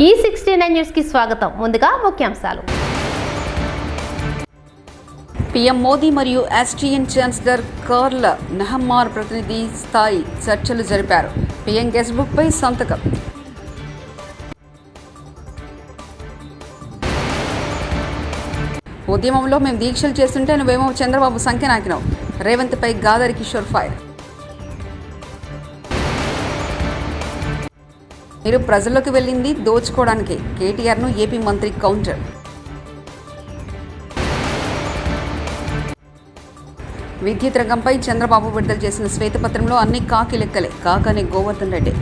E69 news కి స్వాగతం. ముందుగా ముఖ్యాంశాలు. పీఎం మోదీ మరియు ఆస్ట్రియన్ ఛాన్సలర్ కార్ల్ నెహమ్మార్ ప్రతినిధి స్థాయి చర్చలు జరిపారు. పీఎం గెస్ట్ బుక్ పై సంతకం. ఉద్యమంలో మేము దీక్షలు చేస్తుంటే నువ్వేమో చంద్రబాబు సంఖ్య నాకినావు. రేవంత్ పై గాదరి కిషోర్ ఫైర్. మీరు ప్రజల్లోకి వెళ్ళింది దోచుకోవడానికి. కేటీఆర్ను ఏపీ మంత్రి కౌంటర్. విద్యుత్ రంగంపై చంద్రబాబు విడుదల చేసిన శ్వేతపత్రంలో అన్ని కాకి లెక్కలే. కాకనే గోవర్ధన్ రెడ్డి.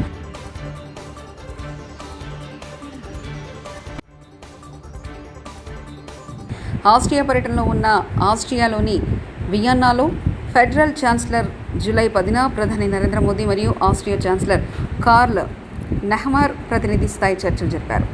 ఆస్ట్రియా పర్యటనలో ఉన్న ఆస్ట్రియాలోని వియన్నాలో ఫెడరల్ ఛాన్సలర్ జూలై 10న ప్రధాని నరేంద్ర మోదీ మరియు ఆస్ట్రియా ఛాన్సలర్ కార్ల్ నెహ్మార్ ప్రతినిధి స్థాయి చర్చలు జరిపారు.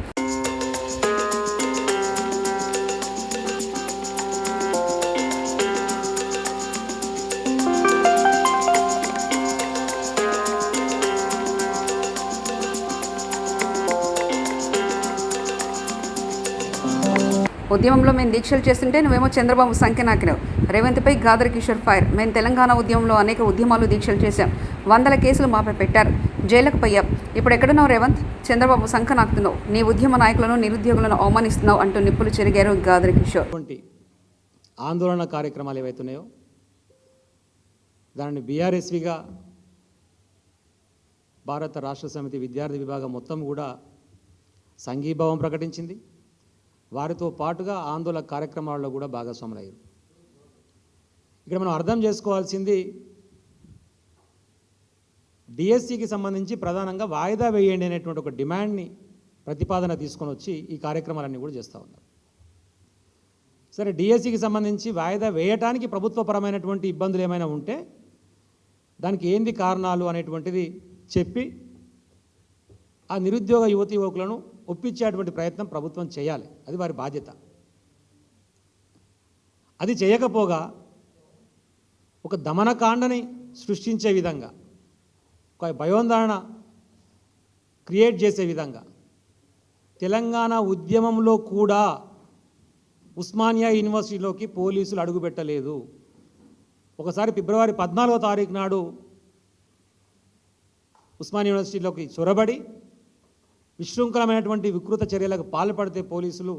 ఉద్యమంలో మేము దీక్షలు చేస్తుంటే నువ్వేమో చంద్రబాబు సంఖ్య నాకినావు. రేవంత్పై గాదరి కిషోర్ ఫైర్. మేము తెలంగాణ ఉద్యమంలో అనేక ఉద్యమాలు దీక్షలు చేశాం. 100 కేసులు మాపై పెట్టారు. జైలుకు పోయాం. ఇప్పుడు ఎక్కడున్నావు రేవంత్? చంద్రబాబు సంఖ్య నాకుతున్నావు. నీ ఉద్యమ నాయకులను నిరుద్యోగులను అవమానిస్తున్నావు అంటూ నిప్పులు చెరిగారు గాదరి కిషోర్. ఆందోళన కార్యక్రమాలు ఏవైతున్నాయో దానిని బీఆర్ఎస్విగా భారత రాష్ట్ర సమితి విద్యార్థి విభాగం మొత్తం కూడా సంఘీభావం ప్రకటించింది. వారితో పాటుగా ఆందోళన కార్యక్రమాల్లో కూడా భాగస్వాములయ్యారు. ఇక్కడ మనం అర్థం చేసుకోవాల్సింది, డిఎస్సికి సంబంధించి ప్రధానంగా వాయిదా వేయండి అనేటువంటి ఒక డిమాండ్ని ప్రతిపాదన తీసుకొని వచ్చి ఈ కార్యక్రమాలన్నీ కూడా చేస్తూ ఉన్నారు. సరే, డిఎస్సికి సంబంధించి వాయిదా వేయటానికి ప్రభుత్వపరమైనటువంటి ఇబ్బందులు ఏమైనా ఉంటే దానికి ఏంది కారణాలు అనేటువంటిది చెప్పి ఆ నిరుద్యోగ యువతీ యువకులను ఒప్పించేటువంటి ప్రయత్నం ప్రభుత్వం చేయాలి. అది వారి బాధ్యత. అది చేయకపోగా ఒక దమనకాండని సృష్టించే విధంగా, ఒక భయోందరణ క్రియేట్ చేసే విధంగా తెలంగాణ ఉద్యమంలో కూడా ఉస్మానియా యూనివర్సిటీలోకి పోలీసులు అడుగుపెట్టలేదు. ఒకసారి ఫిబ్రవరి 14వ తారీఖు నాడు ఉస్మానియా యూనివర్సిటీలోకి చొరబడి విశృంఖలమైనటువంటి వికృత చర్యలకు పాల్పడితే పోలీసులు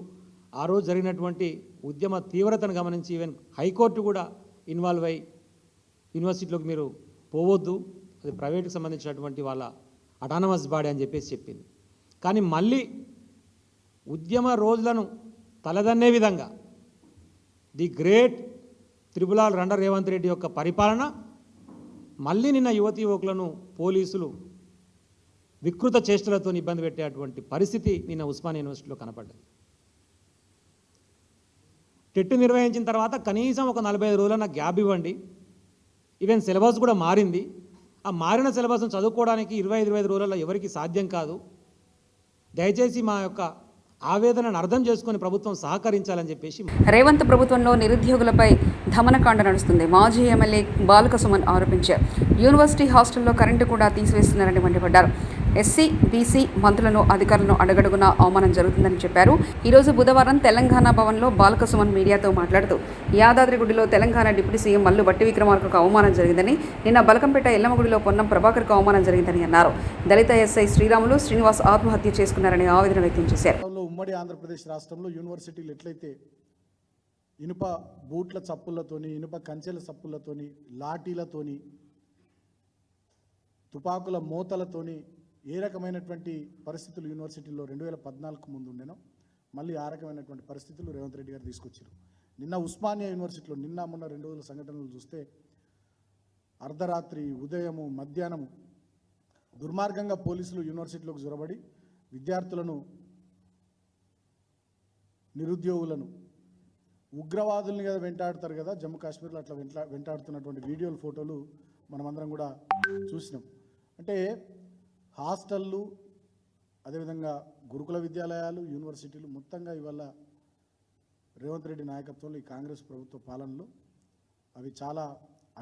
ఆ రోజు జరిగినటువంటి ఉద్యమ తీవ్రతను గమనించి ఈవెన్ హైకోర్టు కూడా ఇన్వాల్వ్ అయ్యి యూనివర్సిటీలోకి మీరు పోవద్దు, అది ప్రైవేట్కి సంబంధించినటువంటి వాళ్ళ అటానమస్ బాడీ అని చెప్పేసి చెప్పింది. కానీ మళ్ళీ ఉద్యమ రోజులను తలదన్నే విధంగా ది గ్రేట్ త్రిపులాల్ రండ రేవంత్ రెడ్డి యొక్క పరిపాలన మళ్ళీ నిన్న యువతీ యువకులను పోలీసులు వికృత చేష్టలతో ఇబ్బంది పెట్టేటువంటి పరిస్థితి నిన్న ఉస్మానియా యూనివర్సిటీలో కనపడ్డది. టెట్ నిర్వహించిన తర్వాత కనీసం ఒక 45 రోజుల గ్యాప్ ఇవ్వండి. ఈవెన్ సిలబస్ కూడా మారింది. ఆ మారిన సిలబస్ను చదువుకోవడానికి 25 రోజులలో ఎవరికి సాధ్యం కాదు. దయచేసి మా యొక్క ఆవేదనను అర్థం చేసుకుని ప్రభుత్వం సహకరించాలని చెప్పేసి. రేవంత్ ప్రభుత్వంలో నిరుద్యోగులపై దమనకాండ నడుస్తుంది. మాజీ ఎమ్మెల్యే బాలక సుమన్ ఆరోపించారు. యూనివర్సిటీ హాస్టల్లో కరెంటు కూడా తీసివేస్తున్నారని మండిపడ్డారు. ఎస్సీ, బీసీ మంత్రులను, అధికారులను అడుగడుగునా అవమానం జరుగుతుందని చెప్పారు. ఈరోజు బుధవారం తెలంగాణ భవన్లో బాలక సుమన్ మీడియాతో మాట్లాడుతూ యాదాద్రిగుడిలో తెలంగాణ డిప్యూటీ సీఎం మల్లు భట్టి విక్రమార్కకు అవమానం జరిగిందని, నిన్న బలకంపేట ఎల్లమ్మగుడిలో పొన్నం ప్రభాకర్కు అవమానం జరిగిందని అన్నారు. దళిత ఎస్ఐ శ్రీరాములు శ్రీనివాస్ ఆత్మహత్య చేసుకున్నారని ఆవేదన వ్యక్తం చేశారు. ఉమ్మడి ఆంధ్రప్రదేశ్ రాష్ట్రంలో యూనివర్సిటీలు ఎట్లయితే ఇనుప బూట్ల చప్పులతోని, ఇనుప కంచెల చప్పులతోని, లాఠీలతోని, తుపాకుల మోతలతోని ఏ రకమైనటువంటి పరిస్థితులు యూనివర్సిటీలో 2014కు ముందు ఉండేనో మళ్ళీ ఆ రకమైనటువంటి పరిస్థితులు రేవంత్ రెడ్డి గారు తీసుకొచ్చారు. నిన్న ఉస్మానియా యూనివర్సిటీలో మొన్న 2 రోజుల సంఘటనలు చూస్తే అర్ధరాత్రి, ఉదయము, మధ్యాహ్నము దుర్మార్గంగా పోలీసులు యూనివర్సిటీలోకి జొరబడి విద్యార్థులను, నిరుద్యోగులను, ఉగ్రవాదుల్ని కదా వెంటాడుతారు కదా జమ్మూ కాశ్మీర్లో, అట్లా వెంటాడుతున్నటువంటి వీడియోలు, ఫోటోలు మనమందరం కూడా చూసినాం. అంటే హాస్టళ్ళు, అదేవిధంగా గురుకుల విద్యాలయాలు, యూనివర్సిటీలు మొత్తంగా ఇవాళ రేవంత్ రెడ్డి నాయకత్వంలో ఈ కాంగ్రెస్ ప్రభుత్వ పాలనలో అవి చాలా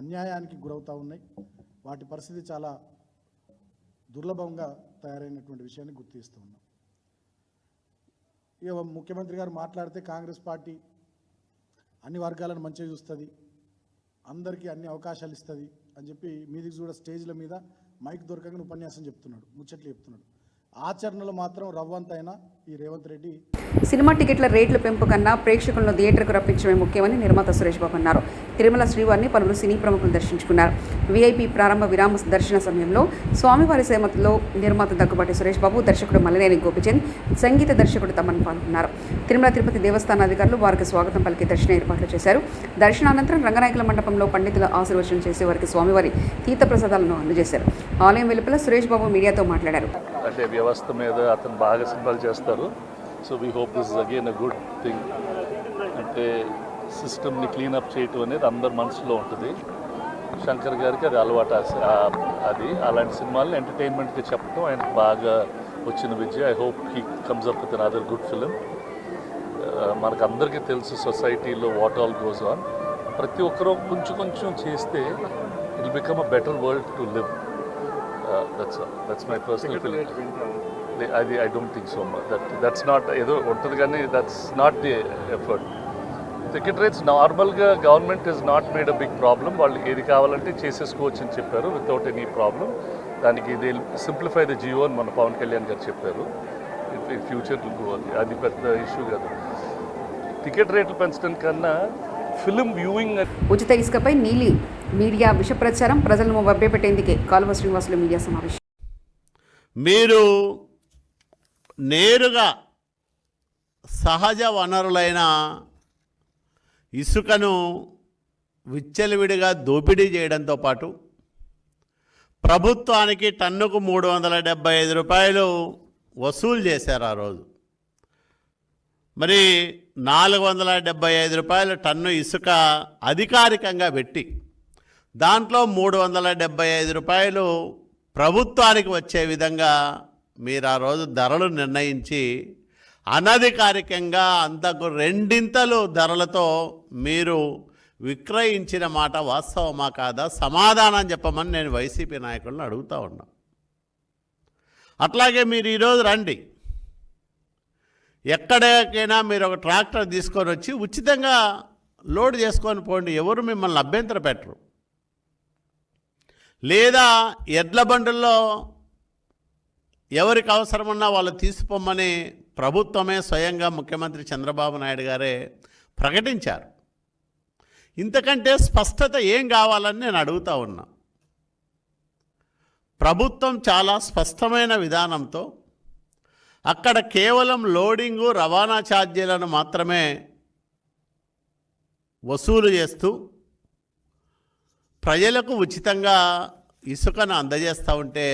అన్యాయానికి గురవుతూ ఉన్నాయి. వాటి పరిస్థితి చాలా దుర్లభంగా తయారైనటువంటి విషయాన్ని గుర్తిస్తూ ఉన్నాం. ఇక ముఖ్యమంత్రి గారు మాట్లాడితే కాంగ్రెస్ పార్టీ అన్ని వర్గాలను మంచిగా చూస్తుంది, అందరికీ అన్ని అవకాశాలు ఇస్తుంది అని చెప్పి మీదికి కూడా స్టేజ్ల మీద మైక్ దొరకగానే ఉపన్యాసం చెప్తున్నాడు, ముచ్చట్లు చెప్తున్నాడు. ఆచరణలో మాత్రం రవ్వంతైనా ఈ రేవంత్ రెడ్డి. సినిమా టికెట్ల రేట్ల పెంపు కన్నా ప్రేక్షకులను థియేటర్కు రప్పించడమే ముఖ్యమని నిర్మాత సురేష్ బాబు అన్నారు. తిరుమల శ్రీవారిని పలువురు సినీ ప్రముఖులు దర్శించుకున్నారు. వీఐపీ ప్రారంభ విరామ దర్శన సమయంలో స్వామివారి సేమలో నిర్మాత దగ్గుబాటి సురేష్ బాబు, దర్శకుడు మల్లినేని గోపిచంద్, సంగీత దర్శకుడు తమన్ పాల్గొన్నారు. తిరుమల తిరుపతి దేవస్థాన అధికారులు వారికి స్వాగతం పలికి దర్శన ఏర్పాట్లు చేశారు. దర్శనానంతరం రంగనాయకుల మండపంలో పండితుల ఆశీర్వచనం చేసే వారికి స్వామివారి తీర్థప్రసాదాలను అందజేశారు. ఆలయం వెలుపల సురేష్ బాబు మీడియాతో మాట్లాడారు. అంటే వ్యవస్థ మీద అతను బాగా సినిమాలు చేస్తారు. So we hope this is again a good thing. అంటే సిస్టమ్ని క్లీనప్ చేయటం అనేది అందరి మనసులో ఉంటుంది. శంకర్ గారికి అది అలవాటు. అది అలాంటి సినిమాలను ఎంటర్టైన్మెంట్గా చెప్పడం ఆయనకు బాగా వచ్చిన విద్య. I hope he comes up with another good film. మనకు అందరికీ తెలుసు సొసైటీలో వాట్ ఆల్ గోస్ ఆన్. ప్రతి ఒక్కరూ కొంచెం కొంచెం చేస్తే it will become a better world to live. That's my personal feeling. I don't think so much. That's not ఏదో ఉంటుంది కానీ that's not the effort. Ticket rates నార్మల్గా government is not made a big problem. వాళ్ళు ఏది కావాలంటే చేసేసుకోవచ్చు అని చెప్పారు వితౌట్ ఎనీ ప్రాబ్లమ్. దానికి ఇది సింప్లిఫై ద జియో అని మన పవన్ కళ్యాణ్ గారు చెప్పారు. ఫ్యూచర్ అది పెద్ద ఇష్యూ కాదు. టికెట్ రేట్లు పెంచడం కన్నా ఫిలిం వ్యూయింగ్. ఉచిత ఇసుకపై నీలి మీడియా విష ప్రచారం, ప్రజలను మభ్యపెట్టేందుకే కాలువ శ్రీనివాసులు మీడియా సమావేశం. మీరు నేరుగా సహజ వనరులైన ఇసుకను విచ్చలవిడిగా దోపిడీ చేయడంతో పాటు ప్రభుత్వానికి టన్నుకు 375 రూపాయలు వసూలు చేశారు ఆ రోజు. మరి 475 రూపాయల టన్ను ఇసుక అధికారికంగా పెట్టి దాంట్లో 375 రూపాయలు ప్రభుత్వానికి వచ్చే విధంగా మీరు ఆ రోజు ధరలు నిర్ణయించి అనధికారికంగా అంతకు 2 ధరలతో మీరు విక్రయించిన మాట వాస్తవమా కాదా సమాధానం చెప్పమని నేను వైసీపీ నాయకులను అడుగుతూ ఉన్నా. అట్లాగే మీరు ఈరోజు రండి, ఎక్కడికైనా మీరు ఒక ట్రాక్టర్ తీసుకొని వచ్చి ఉచితంగా లోడ్ చేసుకొని పోండి, ఎవరు మిమ్మల్ని అభ్యంతర పెట్టరు. లేదా ఎడ్ల బండుల్లో ఎవరికి అవసరమున్నా వాళ్ళు తీసిపోమని ప్రభుత్వమే స్వయంగా ముఖ్యమంత్రి చంద్రబాబు నాయుడు గారే ప్రకటించారు. ఇంతకంటే స్పష్టత ఏం కావాలని నేను అడుగుతూ ఉన్నా. ప్రభుత్వం చాలా స్పష్టమైన విధానంతో అక్కడ కేవలం లోడింగు రవాణా ఛార్జీలను మాత్రమే వసూలు చేస్తూ ప్రజలకు ఉచితంగా ఇసుకను అందజేస్తూ ఉంటే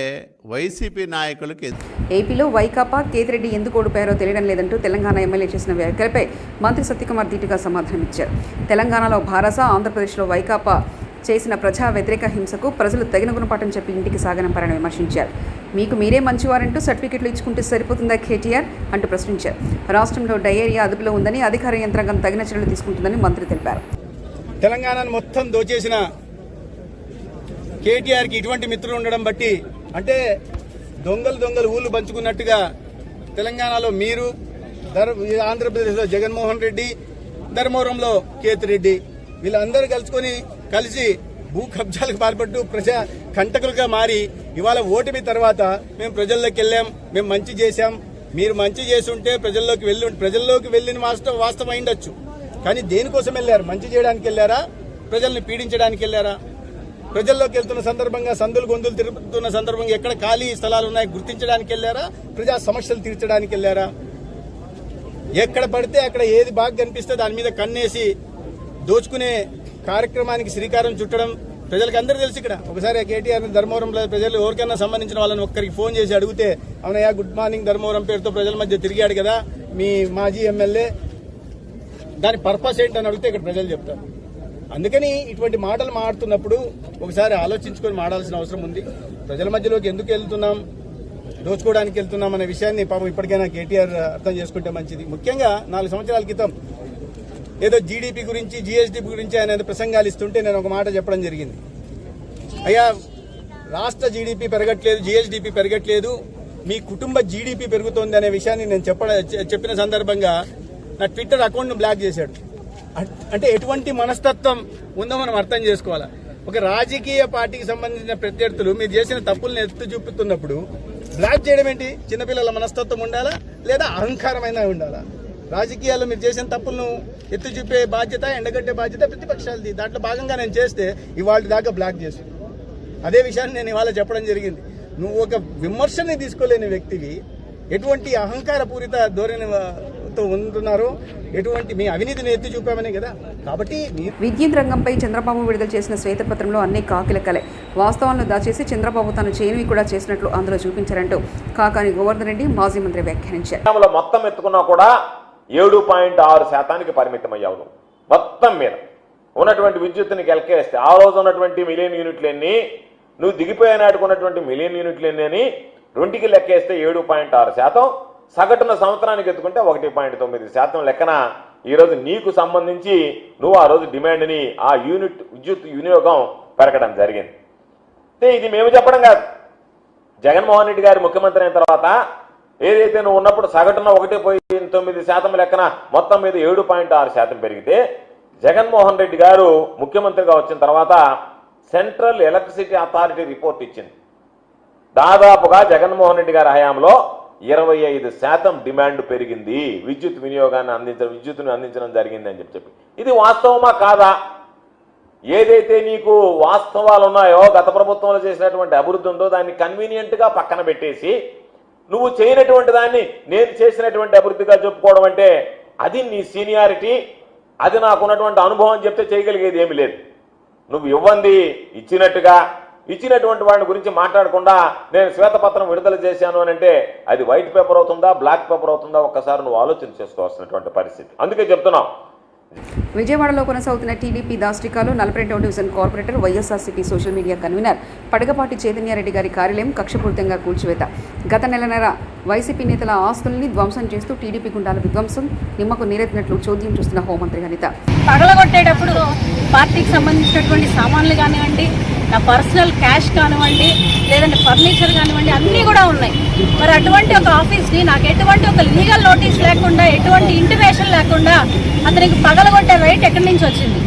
వైసీపీ నాయకులకి. ఏపీలో వైకాపా కేతిరెడ్డి ఎందుకు ఓడిపోయారో తెలియడం లేదంటూ తెలంగాణ ఎమ్మెల్యే చేసిన వ్యాఖ్యలపై మంత్రి సత్యకుమార్ ధీటుగా సమాధానమిచ్చారు. తెలంగాణలో భారస, ఆంధ్రప్రదేశ్లో వైకాపా చేసిన ప్రజా వ్యతిరేక హింసకు ప్రజలు తగిన గుణపాఠం చెప్పి ఇంటికి సాగనంపారని విమర్శించారు. మీకు మీరే మంచివారంటూ సర్టిఫికెట్లు ఇచ్చుకుంటే సరిపోతుందా కేటీఆర్ అంటూ ప్రశ్నించారు. రాష్ట్రంలో డయేరియా అదుపులో ఉందని, అధికార యంత్రాంగం తగిన చర్యలు తీసుకుంటుందని మంత్రి తెలిపారు. తెలంగాణను మొత్తం దోచేసిన కేటీఆర్కి ఇటువంటి మిత్రులు ఉండడం బట్టి, అంటే దొంగలు ఊళ్ళు పంచుకున్నట్టుగా తెలంగాణలో మీరు, ఆంధ్రప్రదేశ్లో జగన్మోహన్ రెడ్డి, ధర్మవరంలో కేతిరెడ్డి వీళ్ళందరూ కలిసి భూ కబ్జాలకు పాల్పట్టు ప్రజా కంటకులుగా మారి ఇవాళ ఓటమి తర్వాత మేము ప్రజల్లోకి వెళ్ళాం, మేము మంచి చేశాం. మీరు మంచి చేసి ఉంటే ప్రజల్లోకి వెళ్ళిన వాస్తవం అయిండొచ్చు. కానీ దేనికోసం వెళ్ళారు? మంచి చేయడానికి వెళ్ళారా? ప్రజల్ని పీడించడానికి వెళ్ళారా? ప్రజల్లోకి వెళ్తున్న సందర్భంగా సందులు గొంతులు తిరుగుతున్న సందర్భంగా ఎక్కడ ఖాళీ స్థలాలు ఉన్నాయి గుర్తించడానికి వెళ్ళారా? ప్రజా సమస్యలు తీర్చడానికి వెళ్ళారా? ఎక్కడ పడితే అక్కడ ఏది బాగా కనిపిస్తే దాని మీద కన్నేసి దోచుకునే కార్యక్రమానికి శ్రీకారం చుట్టడం ప్రజలకు అందరూ తెలుసు. ఇక్కడ ఒకసారి కేటీఆర్ ధర్మవరంలో ప్రజలు ఎవరికైనా సంబంధించిన వాళ్ళని ఒక్కరికి ఫోన్ చేసి అడిగితే, అవునయ్యా గుడ్ మార్నింగ్ ధర్మవరం పేరుతో ప్రజల మధ్య తిరిగాడు కదా మీ మాజీ ఎమ్మెల్యే, దాని పర్పస్ ఏంటని అడిగితే ఇక్కడ ప్రజలు చెప్తారు. అందుకని ఇటువంటి మాటలు మాట్లాడుతున్నప్పుడు ఒకసారి ఆలోచించుకొని మాట్లాడాల్సిన అవసరం ఉంది. ప్రజల మధ్యలోకి ఎందుకు వెళ్తున్నాం, దోచుకోవడానికి వెళ్తున్నాం అనే విషయాన్ని పాపం ఇప్పటికైనా కేటీఆర్ అర్థం చేసుకుంటే మంచిది. ముఖ్యంగా 4 సంవత్సరాల క్రితం ఏదో జీడీపీ గురించి, జీఎస్డీపీ గురించి ఆయన ప్రసంగాలు ఇస్తుంటే నేను ఒక మాట చెప్పడం జరిగింది. అయ్యా రాష్ట్ర జీడీపీ పెరగట్లేదు, జీఎస్డీపీ పెరగట్లేదు, మీ కుటుంబ జీడిపి పెరుగుతోంది అనే విషయాన్ని నేను చెప్పిన సందర్భంగా నా ట్విట్టర్ అకౌంట్ను బ్లాక్ చేశాడు. అంటే ఎటువంటి మనస్తత్వం ఉందో మనం అర్థం చేసుకోవాలా. ఒక రాజకీయ పార్టీకి సంబంధించిన ప్రత్యర్థులు మీరు చేసిన తప్పులను ఎత్తి చూపుతున్నప్పుడు బ్లాక్ చేయడం ఏంటి? చిన్నపిల్లల మనస్తత్వం ఉండాలా లేదా అహంకారమైన ఉండాలా? రాజకీయాల్లో మీరు చేసిన తప్పులను ఎత్తి చూపే బాధ్యత, ఎండగట్టే బాధ్యత ప్రతిపక్షాలది. దాంట్లో భాగంగా నేను చేస్తే ఇవాళ దాకా బ్లాక్ చేసి అదే విషయాన్ని నేను ఇవాళ చెప్పడం జరిగింది. నువ్వు ఒక విమర్శని తీసుకోలేని వ్యక్తివి ఎటువంటి అహంకారపూరిత ధోరణితో ఉంటున్నారో, ఎటువంటి మీ అవినీతిని ఎత్తి చూపామనే కదా. కాబట్టి విద్యుత్ రంగంపై చంద్రబాబు విడుదల చేసిన శ్వేతపత్రంలో అన్ని కాకిలకలే, వాస్తవాలను దాచేసి చంద్రబాబు తాను చేయనివి కూడా చేసినట్లు అందులో చూపించారంటూ కాకాని గోవర్ధన్ రెడ్డి మాజీ మంత్రి వ్యాఖ్యానించారు. మొత్తం ఎత్తుకున్నా కూడా 7.6% పరిమితమయ్యావు. మొత్తం మీద ఉన్నటువంటి విద్యుత్తుని కెలకేస్తే ఆ రోజు ఉన్నటువంటి మిలియన్ యూనిట్లు ఎన్ని, నువ్వు దిగిపోయే నాటుకున్నటువంటి మిలియన్ యూనిట్లు ఎన్ని అని రెండుకి లెక్కేస్తే 7.6%, సగటున సంవత్సరానికి ఎత్తుకుంటే 1.9% లెక్కన ఈరోజు నీకు సంబంధించి నువ్వు ఆ రోజు డిమాండ్ని ఆ యూనిట్ విద్యుత్ వినియోగం పెరగడం జరిగింది. ఇది మేము చెప్పడం కాదు. జగన్మోహన్ రెడ్డి గారు ముఖ్యమంత్రి అయిన తర్వాత ఏదైతే నువ్వు ఉన్నప్పుడు సగటున 1.9% లెక్కన మొత్తం మీద 7.6% పెరిగితే, జగన్మోహన్ రెడ్డి గారు ముఖ్యమంత్రిగా వచ్చిన తర్వాత సెంట్రల్ ఎలక్ట్రిసిటీ అథారిటీ రిపోర్ట్ ఇచ్చింది. దాదాపుగా జగన్మోహన్ రెడ్డి గారి హయాంలో 25% డిమాండ్ పెరిగింది, విద్యుత్ విద్యుత్తును అందించడం జరిగింది అని చెప్పి. ఇది వాస్తవమా కాదా? ఏదైతే నీకు వాస్తవాలు ఉన్నాయో, గత ప్రభుత్వంలో చేసినటువంటి అభివృద్ధి ఉందో దాన్ని కన్వీనియంట్గా పక్కన పెట్టేసి నువ్వు చేయనటువంటి దాన్ని నేను చేసినటువంటి అభివృద్ధిగా చెప్పుకోవడం అంటే అది నీ సీనియారిటీ, అది నాకున్నటువంటి అనుభవం చెప్తే చేయగలిగేది ఏమీ లేదు. నువ్వు ఇవ్వండి ఇచ్చినటువంటి వాడిని గురించి మాట్లాడకుండా నేను శ్వేతపత్రం విడుదల చేశాను అని అంటే అది వైట్ పేపర్ అవుతుందా, బ్లాక్ పేపర్ అవుతుందా, ఒక్కసారి నువ్వు ఆలోచన చేసుకోవాల్సినటువంటి పరిస్థితి. అందుకే చెప్తున్నావు. విజయవాడలో కొనసాగుతున్న టీడీపీ దాష్టికాలు 42వ division corporator YSRCP social media convener Padagapati Chaitanya Reddy గారి కార్యాలయం కక్షపూరితంగా కూల్చివేత. గత నెలన్నర వైసీపీ నేతల ఆస్తుల్ని ధ్వంసం చేస్తూ టీడీపీ గుండాల విధ్వంసం నిమ్మకు నీరెత్తినట్లు చోద్యం చూస్తున్న హోంమంత్రి అనిత. పగలగొట్టేటప్పుడు పార్టీకి సంబంధించినటువంటి సామాన్లు కానివ్వండి, నా పర్సనల్ క్యాష్ కానివ్వండి, లేదంటే ఫర్నిచర్ కానివ్వండి, అన్నీ కూడా ఉన్నాయి. మరి అటువంటి ఒక ఆఫీస్ని నాకు ఎటువంటి ఒక లీగల్ నోటీస్ లేకుండా, ఎటువంటి ఇంటిమేషన్ లేకుండా అతనికి పగలగొట్టే రైట్ ఎక్కడి నుంచి వచ్చింది?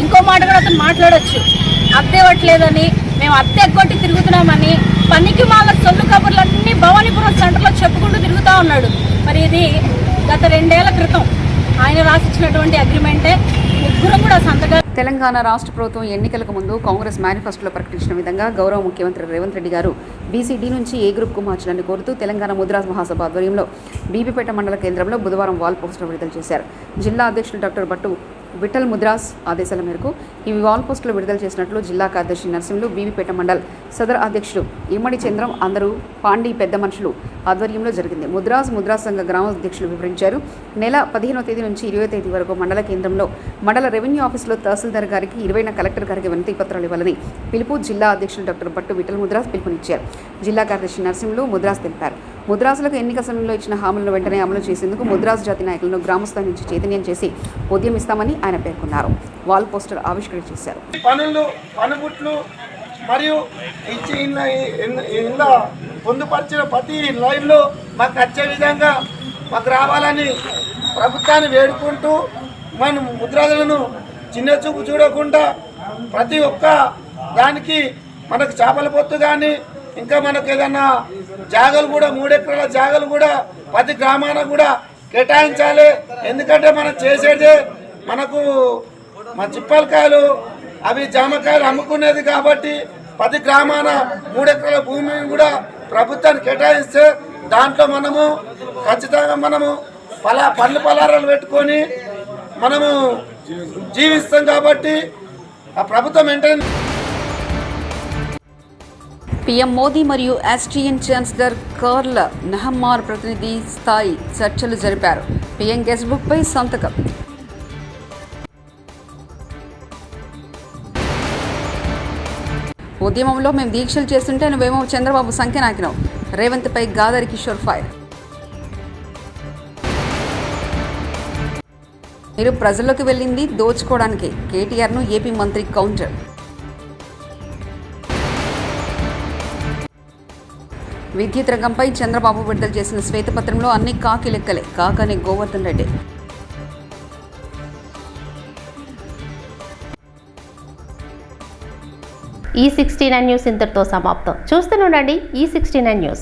ఇంకో మాట కూడా అతను మాట్లాడొచ్చు, అద్దె ఇవ్వట్లేదని, మేము అద్దె ఎగ్గొట్టి తిరుగుతున్నామని, పనికి మాల సొల్లు కబుర్లన్నీ భవానీపురం సెంటర్లో చెప్పుకుంటూ తిరుగుతూ ఉన్నాడు. మరి ఇది గత 2 ఏళ్ల క్రితం ఆయన రాసిచ్చినటువంటి అగ్రిమెంటే. ముగ్గురం కూడా సంతకాలు. తెలంగాణ రాష్ట్ర ప్రభుత్వం ఎన్నికలకు ముందు కాంగ్రెస్ మేనిఫెస్టోలో ప్రకటించిన విధంగా గౌరవ ముఖ్యమంత్రి రేవంత్ రెడ్డి గారు బీసీ-డి నుంచి ఏ గ్రూప్కు మార్చాలని కోరుతూ తెలంగాణ ముద్రాజ్ మహాసభ ఆధ్వర్యంలో బీబీపేట మండల కేంద్రంలో బుధవారం వాల్ పోస్టర్ విడుదల చేశారు. జిల్లా అధ్యక్షులు డాక్టర్ భట్టు విఠల్ ముద్రాస్ ఆదేశాల మేరకు ఈ వాల్ పోస్టులు విడుదల చేసినట్లు జిల్లా కార్యదర్శి నరసింహులు, బీబీపేట మండల్ సదర్ అధ్యక్షులు ఇమ్మడి చంద్రం, అందరూ పాండి పెద్ద మనుషులు ఆధ్వర్యంలో జరిగింది. ముద్రాజ్ సంఘ గ్రామ అధ్యక్షులు వివరించారు. నెల 15వ తేదీ నుంచి 20వ తేదీ వరకు మండల కేంద్రంలో మండల రెవెన్యూ ఆఫీసులో తహసీల్దార్ గారికి, 20న కలెక్టర్ గారికి వినతి పత్రాలు ఇవ్వాలని పిలుపు జిల్లా అధ్యక్షులు డాక్టర్ భట్టు విఠల్ ముద్రాస్ పిలుపునిచ్చారు. జిల్లా కార్యదర్శి నరసింహులు ముద్రాస్ తెలిపారు. ముద్రాసులకు ఎన్నిక సమయంలో ఇచ్చిన హామీలను వెంటనే అమలు చేసేందుకు ముద్రాస్ జాతి నాయకులను గ్రామస్థాయి నుంచి చైతన్యం చేసి ఉద్యమిస్తామని ఆయన పేర్కొన్నారు. వాల్ పోస్టర్ ఆవిష్కరణ చేశారు. పనుబుట్లు మరియు ఇచ్చి ఇంట్లో పొందుపరిచిన ప్రతి లైన్లో మాకు వచ్చే విధంగా మాకు రావాలని ప్రభుత్వాన్ని వేడుకుంటూ మన ముద్రాలను చిన్న చూపు చూడకుండా ప్రతి ఒక్క దానికి మనకు చేపల పొత్తు కానీ ఇంకా మనకు ఏదన్నా జాగలు కూడా 3 ఎకరాల జాగలు కూడా ప్రతి గ్రామాన కూడా కేటాయించాలి. ఎందుకంటే మనం చేసేదే మనకు మా చిప్పలకాయలు అవి జామకాయలు అమ్ముకునేది కాబట్టి ప్రతి గ్రామాన 3 ఎకరాల భూమిని కూడా ప్రభుత్వాన్ని కేటాయిస్తే దాంట్లో మనము ఖచ్చితంగా మనము పండ్లు పలారాలు పెట్టుకొని మనము జీవిస్తాం కాబట్టి ఆ ప్రభుత్వం వెంటనే. పీఎం మోదీ మరియు ఆస్ట్రియన్ ఛాన్సలర్ కార్ల్ నెహమ్మార్ ప్రతినిధి స్థాయి చర్చలు జరిపారు. పీఎం గెస్ట్ బుక్పై సంతకం. ఉద్యమంలో మేము దీక్షలు చేస్తుంటే నువ్వేమో చంద్రబాబు సంఖ్య నాకినావు. రేవంత్పై గాదారి కిషోర్ ఫైర్. మీరు ప్రజల్లోకి వెళ్ళింది దోచుకోవడానికి, కేటీఆర్ను ఏపీ మంత్రి కౌంటర్. విద్యుత్ రంగంపై చంద్రబాబు విడుదల చేసిన శ్వేతపత్రంలో అన్ని కాకి లెక్కలే, కాకని గోవర్ధన్ రెడ్డి. ఈ 69 న్యూస్ ఇంతటితో సమాప్తం. చూస్తూనే ఉండండి ఈ 69 న్యూస్.